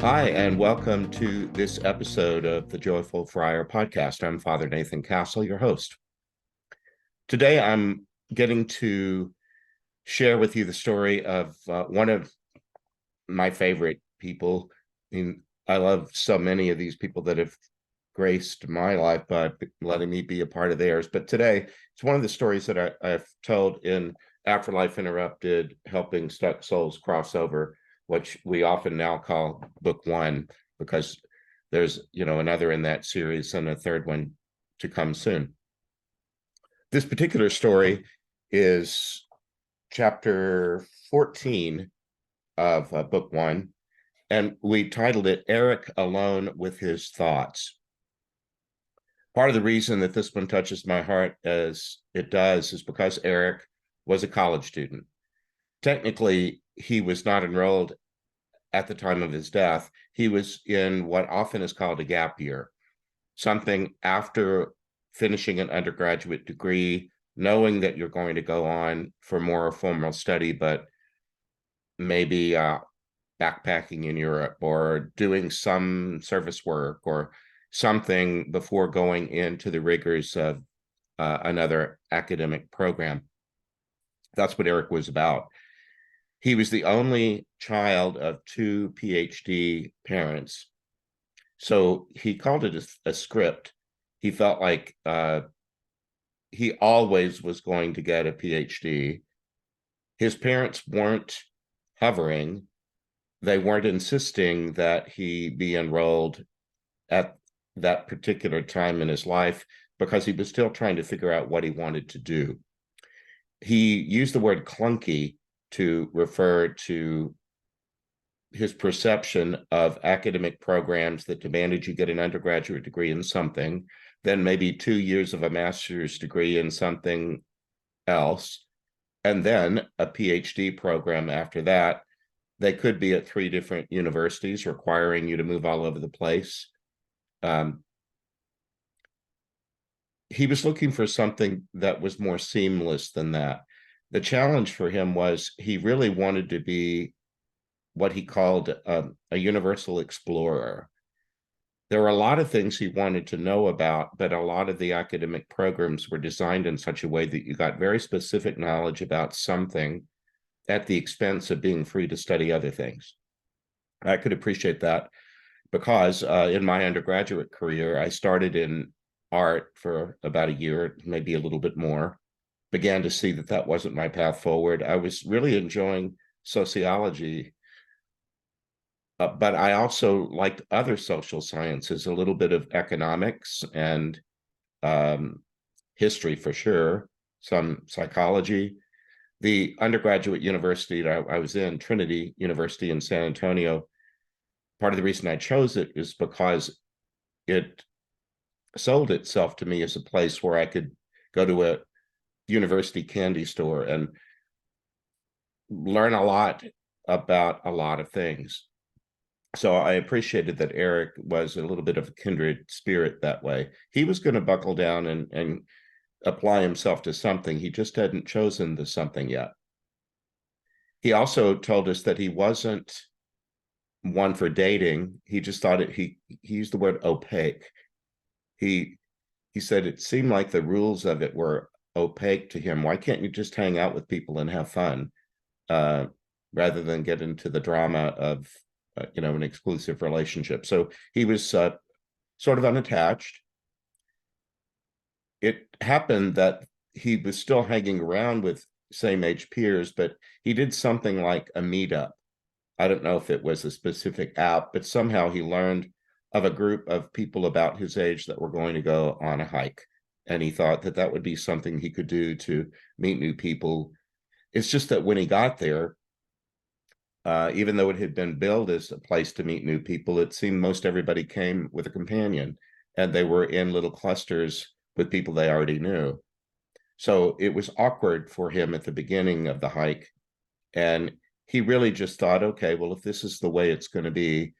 Hi, and welcome to this episode of the Joyful Friar podcast. I'm Father Nathan Castle, your host. Today, I'm getting to share with you the story of one of my favorite people. I love so many of these people that have graced my life by letting me be a part of theirs. But today, it's one of the stories that I've told in Afterlife Interrupted, Helping Stuck Souls Cross Over, which we often now call book one, because there's another in that series and a third one to come soon. This particular story is chapter 14 of book one, and we titled it Eric Alone with His Thoughts. Part of the reason that this one touches my heart as it does is because Eric was a college student. Technically, he was not enrolled at the time of his death. He was in what often is called a gap year, something after finishing an undergraduate degree, knowing that you're going to go on for more formal study, but maybe backpacking in Europe or doing some service work or something before going into the rigors of another academic program. That's what Eric was about. He was the only child of two PhD parents. So he called it a script. He felt like he always was going to get a PhD. His parents weren't hovering. They weren't insisting that he be enrolled at that particular time in his life because he was still trying to figure out what he wanted to do. He used the word clunky to refer to his perception of academic programs that demanded you get an undergraduate degree in something, then maybe 2 years of a master's degree in something else, and then a PhD program after that. They could be at 3 different universities requiring you to move all over the place. He was looking for something that was more seamless than that. The challenge for him was he really wanted to be what he called a universal explorer. There were a lot of things he wanted to know about, but a lot of the academic programs were designed in such a way that you got very specific knowledge about something at the expense of being free to study other things. I could appreciate that because in my undergraduate career, I started in art for about a year, maybe a little bit more, began to see that that wasn't my path forward. I was really enjoying sociology, but I also liked other social sciences, a little bit of economics and history for sure, some psychology. The undergraduate university that I was in, Trinity University in San Antonio, part of the reason I chose it is because it sold itself to me as a place where I could go to a university candy store and learn a lot about a lot of things. So I appreciated that Eric was a little bit of a kindred spirit that way. He was going to buckle down and apply himself to something. He just hadn't chosen the something yet. He also told us that he wasn't one for dating. He just thought he used the word opaque. He said it seemed like the rules of it were opaque to him. Why can't you just hang out with people and have fun rather than get into the drama of an exclusive relationship? So he was sort of unattached. It happened that he was still hanging around with same age peers, but he did something like a meetup. I don't know if it was a specific app, but somehow he learned of a group of people about his age that were going to go on a hike. And he thought that that would be something he could do to meet new people. It's just that when he got there, even though it had been billed as a place to meet new people, it seemed most everybody came with a companion, and they were in little clusters with people they already knew. So it was awkward for him at the beginning of the hike. And he really just thought, okay, well, if this is the way it's going to be,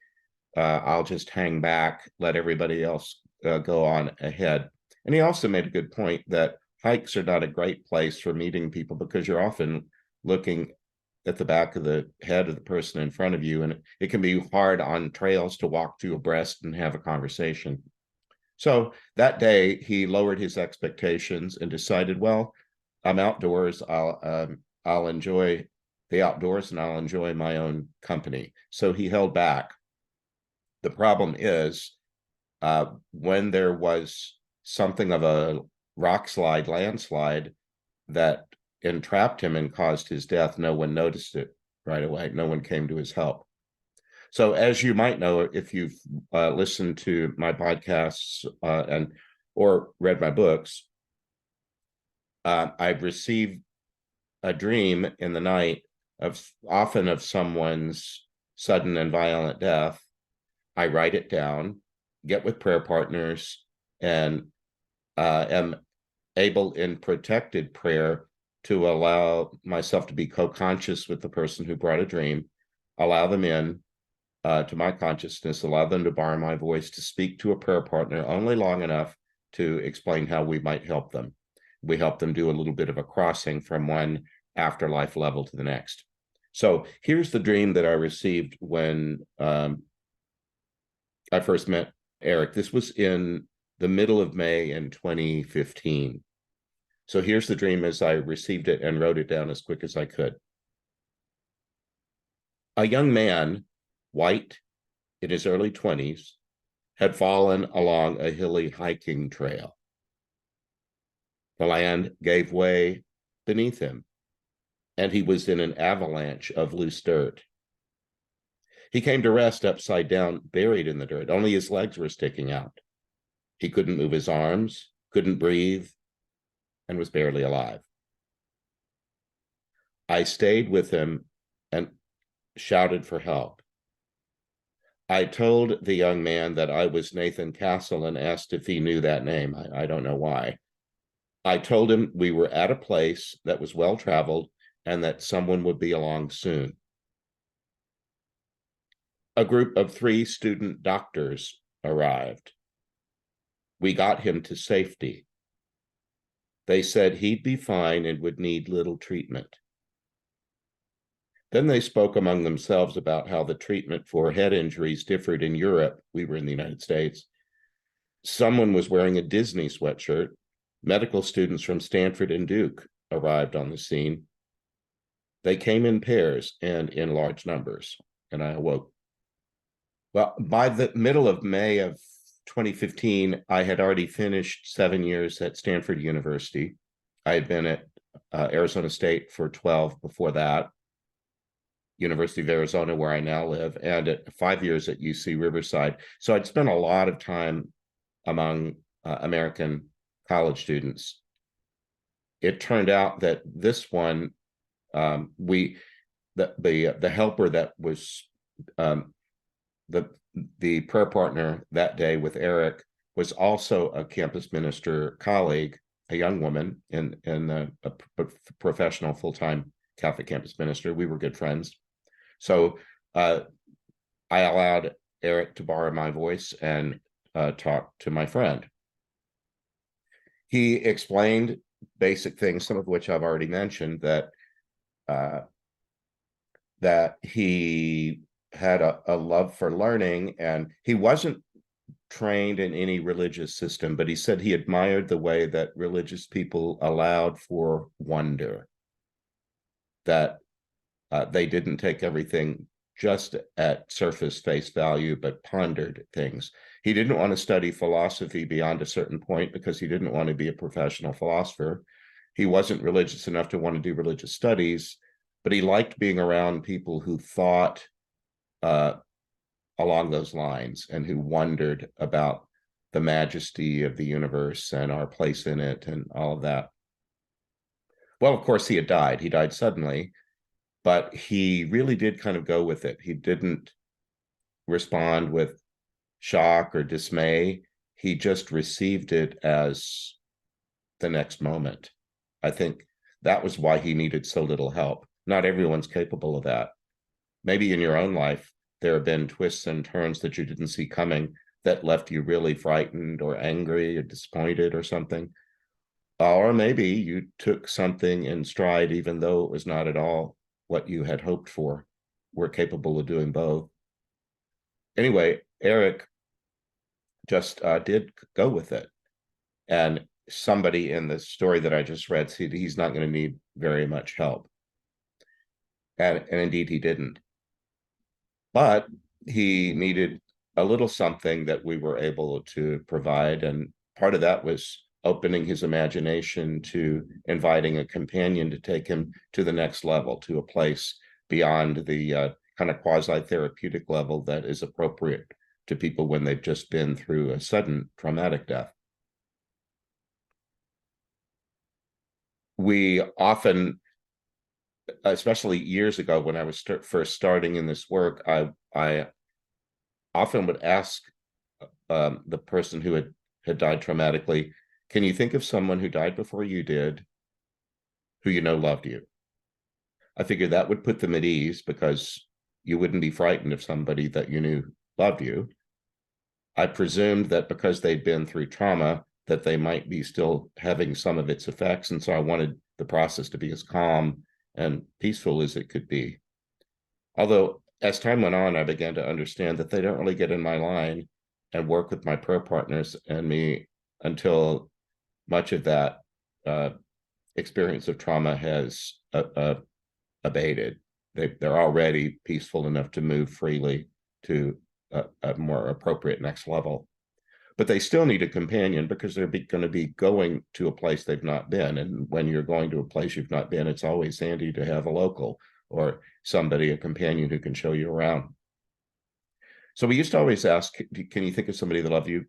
I'll just hang back, let everybody else go on ahead. And he also made a good point that hikes are not a great place for meeting people because you're often looking at the back of the head of the person in front of you, and it can be hard on trails to walk through abreast and have a conversation. So that day, he lowered his expectations and decided, well, I'm outdoors. I'll enjoy the outdoors and I'll enjoy my own company. So he held back. The problem is, when there was something of a landslide that entrapped him and caused his death, no one noticed it right away. No one came to his help. So, as you might know, if you've listened to my podcasts or read my books, I've received a dream in the night often of someone's sudden and violent death. I write it down, get with prayer partners, and am able in protected prayer to allow myself to be co-conscious with the person who brought a dream, allow them in to my consciousness, allow them to borrow my voice to speak to a prayer partner only long enough to explain how we might help them. We help them do a little bit of a crossing from one afterlife level to the next. So here's the dream that I received when I first met Eric. This was in the middle of May in 2015. So here's the dream as I received it and wrote it down as quick as I could. A young man, white, in his early 20s, had fallen along a hilly hiking trail. The land gave way beneath him, and he was in an avalanche of loose dirt. He came to rest upside down, buried in the dirt. Only his legs were sticking out. He couldn't move his arms, couldn't breathe, and was barely alive. I stayed with him and shouted for help. I told the young man that I was Nathan Castle and asked if he knew that name. I don't know why. I told him we were at a place that was well-traveled and that someone would be along soon. A group of 3 student doctors arrived. We got him to safety. They said he'd be fine and would need little treatment. Then they spoke among themselves about how the treatment for head injuries differed in Europe. We were in the United States. Someone was wearing a Disney sweatshirt. Medical students from Stanford and Duke arrived on the scene. They came in pairs and in large numbers, and I awoke. Well, by the middle of May of 2015, I had already finished 7 years at Stanford University. I had been at Arizona State for 12 before that, University of Arizona, where I now live, and at 5 years at UC Riverside. So I'd spent a lot of time among American college students. It turned out that this one, the helper that was the prayer partner that day with Eric was also a campus minister colleague, a young woman in a professional full-time Catholic campus minister. We were good friends. So I allowed Eric to borrow my voice and talk to my friend. He explained basic things, some of which I've already mentioned, that he had a love for learning, and he wasn't trained in any religious system, but he said he admired the way that religious people allowed for wonder, that they didn't take everything just at surface face value, but pondered things. He didn't want to study philosophy beyond a certain point because he didn't want to be a professional philosopher. He wasn't religious enough to want to do religious studies, but he liked being around people who thought along those lines and who wondered about the majesty of the universe and our place in it and all of that. Well, of course, he had died. He died suddenly, but he really did kind of go with it. He didn't respond with shock or dismay. He just received it as the next moment. I think that was why he needed so little help. Not everyone's capable of that. Maybe in your own life, there have been twists and turns that you didn't see coming that left you really frightened or angry or disappointed or something. Or maybe you took something in stride, even though it was not at all what you had hoped for. We're capable of doing both. Anyway, Eric just did go with it. And somebody in the story that I just read said he's not going to need very much help. And indeed, he didn't. But he needed a little something that we were able to provide. And part of that was opening his imagination to inviting a companion to take him to the next level, to a place beyond the kind of quasi-therapeutic level that is appropriate to people when they've just been through a sudden traumatic death. We often, especially years ago when I was first starting in this work, I often would ask the person who had died traumatically, can you think of someone who died before you did, who you know loved you? I figured that would put them at ease because you wouldn't be frightened of somebody that you knew loved you. I presumed that because they'd been through trauma, that they might be still having some of its effects. And so I wanted the process to be as calm and peaceful as it could be. Although as time went on, I began to understand that they don't really get in my line and work with my prayer partners and me until much of that experience of trauma has abated. They're already peaceful enough to move freely to a more appropriate next level. But they still need a companion because they're going to be going to a place they've not been. And when you're going to a place you've not been, it's always handy to have a local or somebody, a companion who can show you around. So we used to always ask, can you think of somebody that loved you?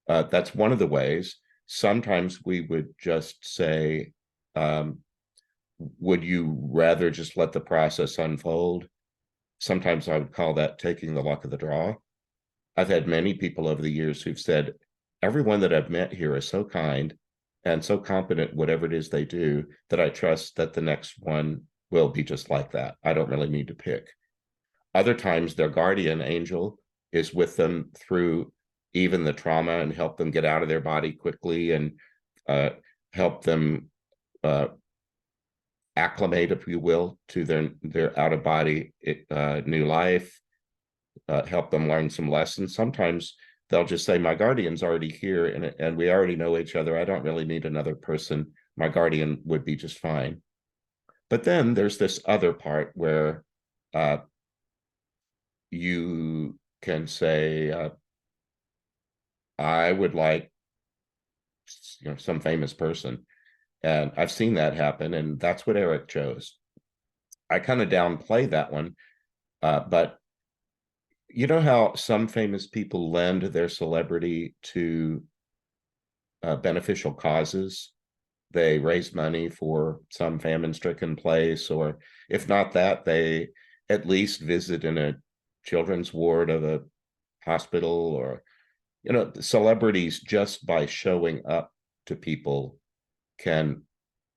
That's one of the ways. Sometimes we would just say, would you rather just let the process unfold? Sometimes I would call that taking the luck of the draw. I've had many people over the years who've said, everyone that I've met here is so kind and so competent, whatever it is they do, that I trust that the next one will be just like that. I don't really need to pick. Other times, their guardian angel is with them through even the trauma and help them get out of their body quickly and help them acclimate, if you will, to their out-of-body new life. Help them learn some lessons. Sometimes they'll just say, my guardian's already here and we already know each other. I don't really need another person. My guardian would be just fine. But then there's this other part where you can say, I would like some famous person. And I've seen that happen. And that's what Eric chose. I kind of downplay that one. But you know how some famous people lend their celebrity to beneficial causes? They raise money for some famine-stricken place, or if not that, they at least visit in a children's ward of a hospital, or, celebrities just by showing up to people can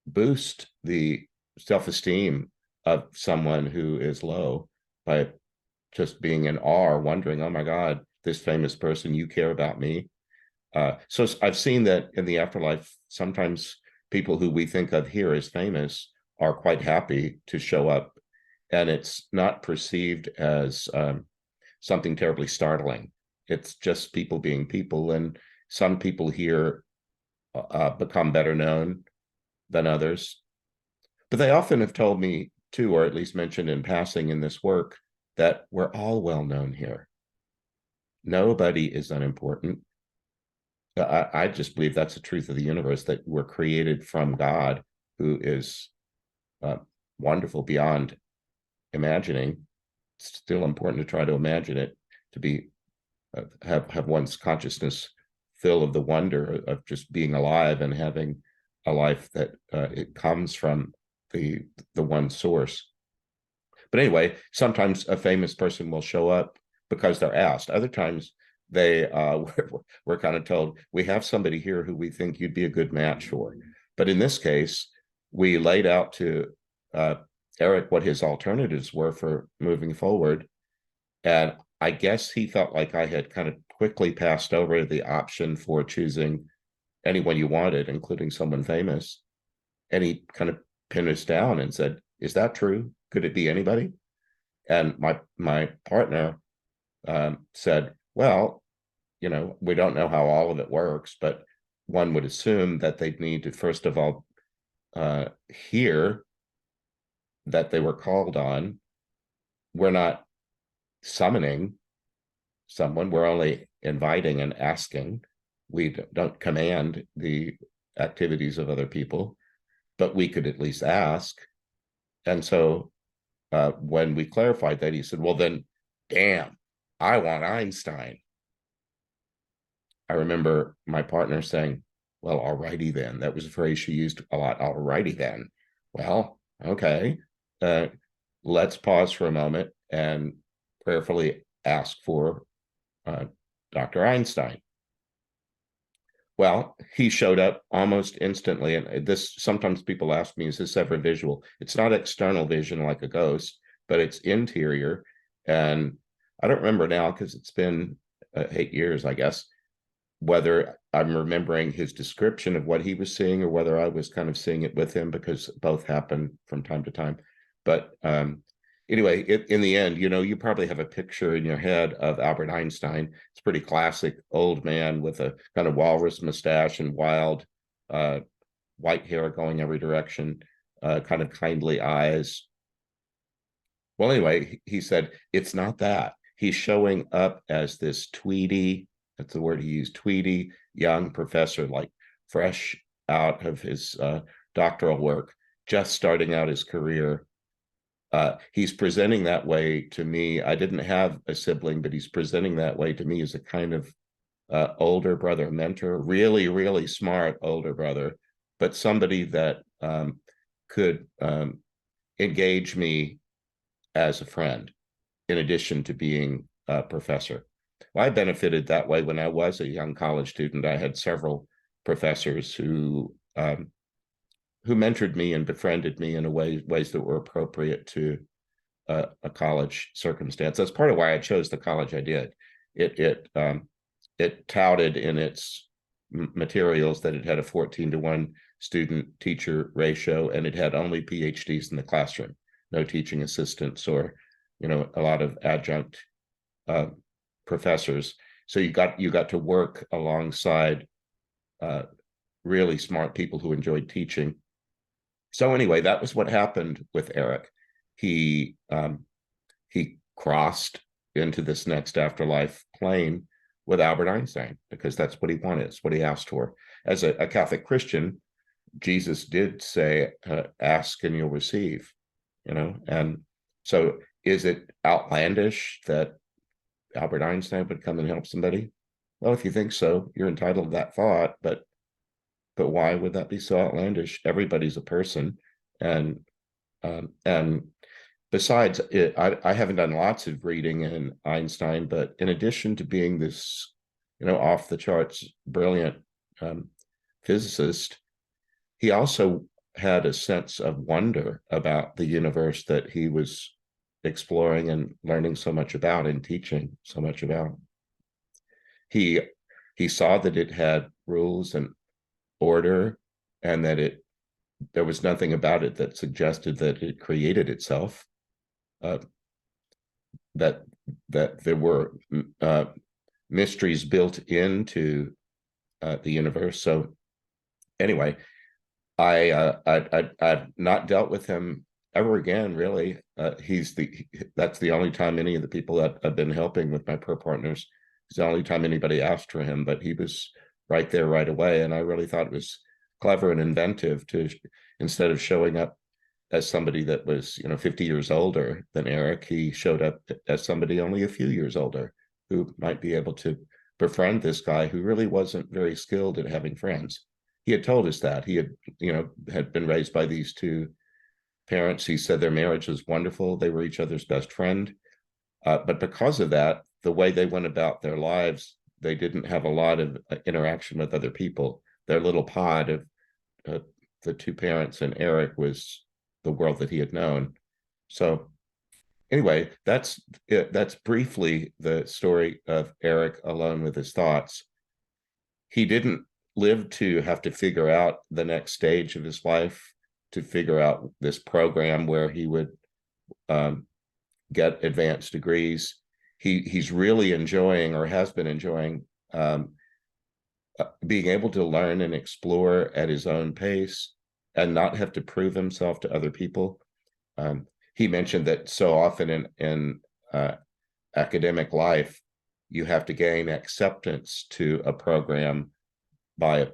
boost the self-esteem of someone who is low by just being in awe, wondering, oh my God, this famous person, you care about me. So I've seen that in the afterlife, sometimes people who we think of here as famous are quite happy to show up. And it's not perceived as something terribly startling. It's just people being people. And some people here become better known than others. But they often have told me too, or at least mentioned in passing in this work, that we're all well known here. Nobody is unimportant. I just believe that's the truth of the universe, that we're created from God, who is wonderful beyond imagining. It's still important to try to imagine it, to be have one's consciousness fill of the wonder of just being alive and having a life that it comes from the one source. But anyway, sometimes a famous person will show up because they're asked. Other times they we're kind of told, we have somebody here who we think you'd be a good match for. But in this case, we laid out to Eric what his alternatives were for moving forward. And I guess he felt like I had kind of quickly passed over the option for choosing anyone you wanted, including someone famous. And he kind of pinned us down and said, is that true? Could it be anybody? And my partner said, well, we don't know how all of it works, but one would assume that they'd need to, first of all, hear that they were called on. We're not summoning someone, we're only inviting and asking. We don't command the activities of other people, but we could at least ask. And so when we clarified that, he said, well, then, damn, I want Einstein. I remember my partner saying, well, alrighty then. That was a phrase she used a lot. Alrighty then. Well, okay. Let's pause for a moment and prayerfully ask for Dr. Einstein. Well, he showed up almost instantly. And this, sometimes people ask me, is this ever visual? It's not external vision like a ghost, but it's interior. And I don't remember now because it's been 8 years, I guess, whether I'm remembering his description of what he was seeing or whether I was kind of seeing it with him, because both happen from time to time. But anyway, in the end, you probably have a picture in your head of Albert Einstein. It's pretty classic old man with a kind of walrus mustache and wild white hair going every direction, kind of kindly eyes. Well, anyway, he said, it's not that. He's showing up as this tweedy, that's the word he used, tweedy young professor, like fresh out of his doctoral work, just starting out his career. He's presenting that way to me. I didn't have a sibling, but he's presenting that way to me as a kind of older brother mentor, really, really smart older brother, but somebody that could engage me as a friend, in addition to being a professor. Well, I benefited that way when I was a young college student. I had several professors who mentored me and befriended me in ways that were appropriate to a college circumstance. That's part of why I chose the college I did. It touted in its materials that it had a 14-to-1 student-teacher ratio, and it had only PhDs in the classroom, no teaching assistants or a lot of adjunct professors. So you got to work alongside really smart people who enjoyed teaching. So anyway, that was what happened with Eric. He crossed into this next afterlife plane with Albert Einstein because that's what he wanted. It's what he asked for. As a Catholic Christian, Jesus did say, "Ask and you'll receive." And so is it outlandish that Albert Einstein would come and help somebody? Well, if you think so, you're entitled to that thought, but why would that be so outlandish? Everybody's a person, and besides, I haven't done lots of reading in Einstein, but in addition to being this, off the charts brilliant physicist, he also had a sense of wonder about the universe that he was exploring and learning so much about and teaching so much about. He saw that it had rules and order, and that there was nothing about it that suggested that it created itself. That there were mysteries built into the universe. So anyway, I've not dealt with him ever again, really. That's the only time any of the people that I've been helping with my pro partners, it's the only time anybody asked for him, but he was right there right away. And I really thought it was clever and inventive to, instead of showing up as somebody that was 50 years older than Eric, he showed up as somebody only a few years older who might be able to befriend this guy who really wasn't very skilled at having friends. He had told us that he had been raised by these two parents. He said their marriage was wonderful. They were each other's best friend. But because of that, the way they went about their lives, they didn't have a lot of interaction with other people. Their little pod of the two parents and Eric was the world that he had known. So anyway, that's briefly the story of Eric alone with his thoughts. He didn't live to have to figure out the next stage of his life, to figure out this program where he would get advanced degrees. He's really enjoying, or has been enjoying, being able to learn and explore at his own pace and not have to prove himself to other people. He mentioned that so often in academic life, you have to gain acceptance to a program by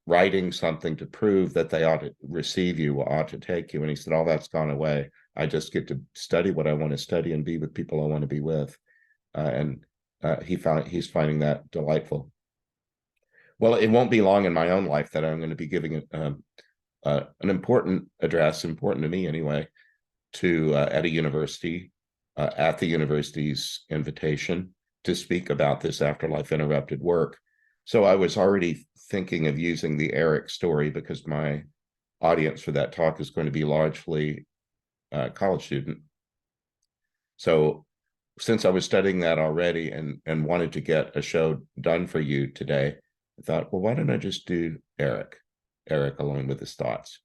writing something to prove that they ought to receive you, or ought to take you. And he said, all that's gone away. I just get to study what I want to study and be with people I want to be with. He's finding that delightful. Well, it won't be long in my own life that I'm going to be giving an important address, important to me anyway, to at a university, at the university's invitation, to speak about this Afterlife Interrupted work. So I was already thinking of using the Eric story, because my audience for that talk is going to be largely college student. So since I was studying that already and wanted to get a show done for you today, I thought, well, why don't I just do Eric alone with his thoughts?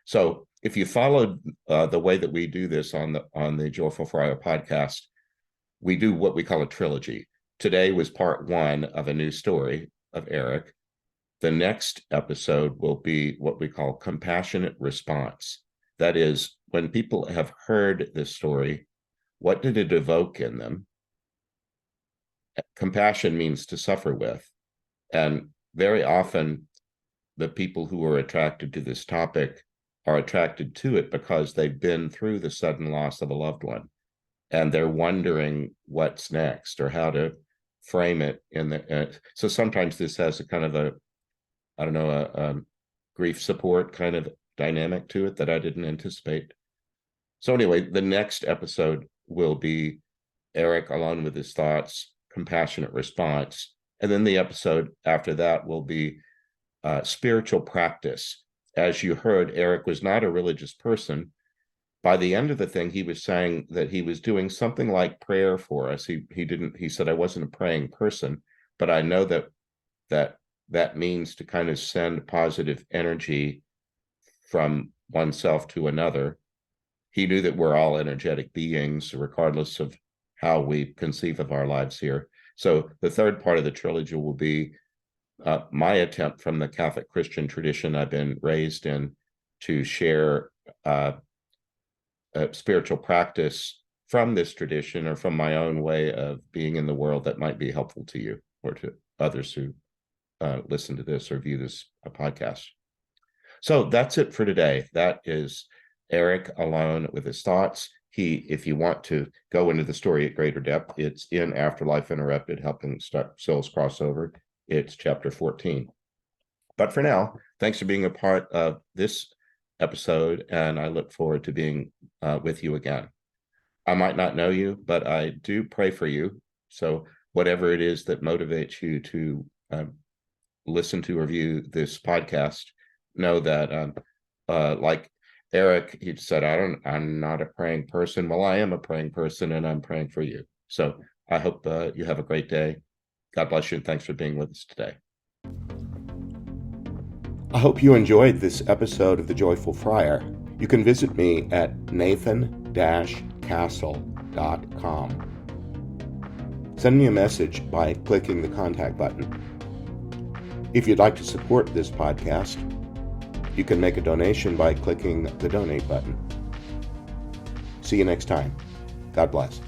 So if you followed the way that we do this on the Joyful Friar podcast, we do what we call a trilogy. Today was part one of a new story of Eric. The next episode will be what we call compassionate response. That is, when people have heard this story, what did it evoke in them? Compassion means to suffer with. And very often, the people who are attracted to this topic are attracted to it because they've been through the sudden loss of a loved one, and they're wondering what's next or how to frame it in the. So sometimes this has a kind of a grief support kind of dynamic to it that I didn't anticipate. So anyway, the next episode will be Eric alone with his thoughts, compassionate response. And then the episode after that will be spiritual practice. As you heard, Eric was not a religious person. By the end of the thing, he was saying that he was doing something like prayer for us. He said, I wasn't a praying person, but I know that means to kind of send positive energy from oneself to another. He knew that we're all energetic beings, regardless of how we conceive of our lives here. So the third part of the trilogy will be my attempt from the Catholic Christian tradition I've been raised in to share spiritual practice from this tradition, or from my own way of being in the world, that might be helpful to you or to others who listen to this or view this podcast. So that's it for today. That is Eric alone with his thoughts. If you want to go into the story at greater depth, it's in Afterlife Interrupted, Helping Souls Crossover. It's chapter 14. But for now, thanks for being a part of this episode, and I look forward to being with you again. I might not know you, but I do pray for you. So whatever it is that motivates you to listen to or view this podcast, know that like Eric, he said, I'm not a praying person. Well, I am a praying person, and I'm praying for you. So I hope you have a great day. God bless you, and thanks for being with us today. I hope you enjoyed this episode of The Joyful Friar. You can visit me at nathan-castle.com. Send me a message by clicking the contact button. If you'd like to support this podcast, you can make a donation by clicking the donate button. See you next time. God bless.